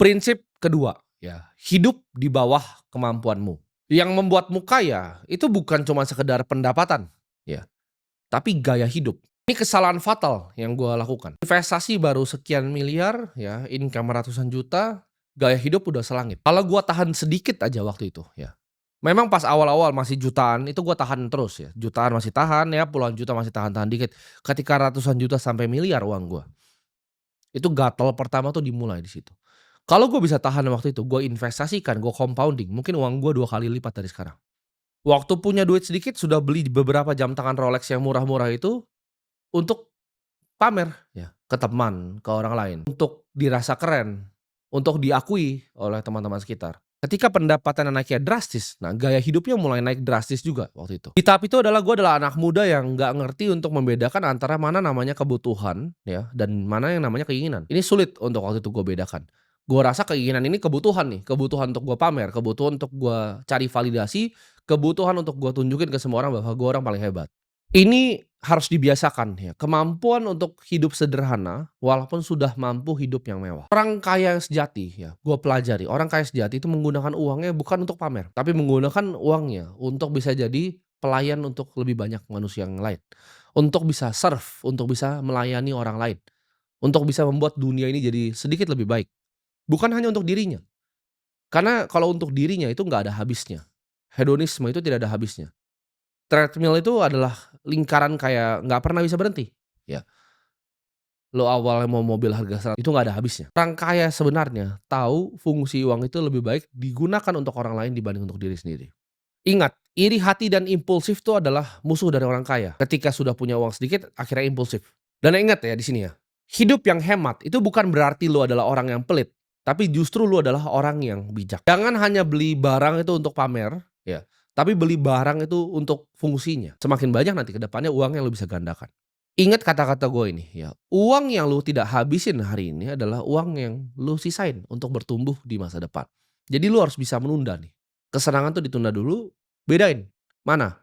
Prinsip kedua, ya, hidup di bawah kemampuanmu. Yang membuatmu kaya itu bukan cuma sekedar pendapatan, ya, tapi gaya hidup. Ini kesalahan fatal yang gua lakukan. Investasi baru sekian miliar, ya, income ratusan juta, gaya hidup udah selangit. Kalau gua tahan sedikit aja waktu itu, ya. Memang pas awal-awal masih jutaan itu gua tahan terus ya, jutaan masih tahan ya, puluhan juta masih tahan-tahan dikit. Ketika ratusan juta sampai miliar uang gua, itu gatal pertama tuh dimulai di situ. Kalau gue bisa tahan waktu itu, gue investasikan, gue compounding, mungkin uang gue 2 kali lipat dari sekarang. Waktu punya duit sedikit sudah beli beberapa jam tangan Rolex yang murah-murah itu untuk pamer ya, ke teman, ke orang lain, untuk dirasa keren, untuk diakui oleh teman-teman sekitar. Ketika pendapatannya naiknya drastis, nah gaya hidupnya mulai naik drastis juga waktu itu. Di tahap itu adalah gue adalah anak muda yang nggak ngerti untuk membedakan antara mana namanya kebutuhan ya, dan mana yang namanya keinginan. Ini sulit untuk waktu itu gue bedakan. Gue rasa keinginan ini kebutuhan nih, kebutuhan untuk gue pamer, kebutuhan untuk gue cari validasi, kebutuhan untuk gue tunjukin ke semua orang bahwa gue orang paling hebat. Ini harus dibiasakan ya, kemampuan untuk hidup sederhana walaupun sudah mampu hidup yang mewah. Orang kaya yang sejati ya, gue pelajari, orang kaya sejati itu menggunakan uangnya bukan untuk pamer, tapi menggunakan uangnya untuk bisa jadi pelayan untuk lebih banyak manusia yang lain. Untuk bisa serve, untuk bisa melayani orang lain. Untuk bisa membuat dunia ini jadi sedikit lebih baik. Bukan hanya untuk dirinya. Karena kalau untuk dirinya itu nggak ada habisnya. Hedonisme itu tidak ada habisnya. Treadmill itu adalah lingkaran kayak nggak pernah bisa berhenti, ya. Lo awalnya mau mobil harga 100 itu nggak ada habisnya. Orang kaya sebenarnya tahu fungsi uang itu lebih baik digunakan untuk orang lain dibanding untuk diri sendiri. Ingat, iri hati dan impulsif itu adalah musuh dari orang kaya. Ketika sudah punya uang sedikit, akhirnya impulsif. Dan ingat ya di sini ya, hidup yang hemat itu bukan berarti lo adalah orang yang pelit, tapi justru lo adalah orang yang bijak. Jangan hanya beli barang itu untuk pamer, ya, tapi beli barang itu untuk fungsinya. Semakin banyak nanti ke depannya uang yang lo bisa gandakan. Ingat kata-kata gue ini ya, uang yang lu tidak habisin hari ini adalah uang yang lu sisain untuk bertumbuh di masa depan. Jadi lu harus bisa menunda nih. Kesenangan tuh ditunda dulu, bedain mana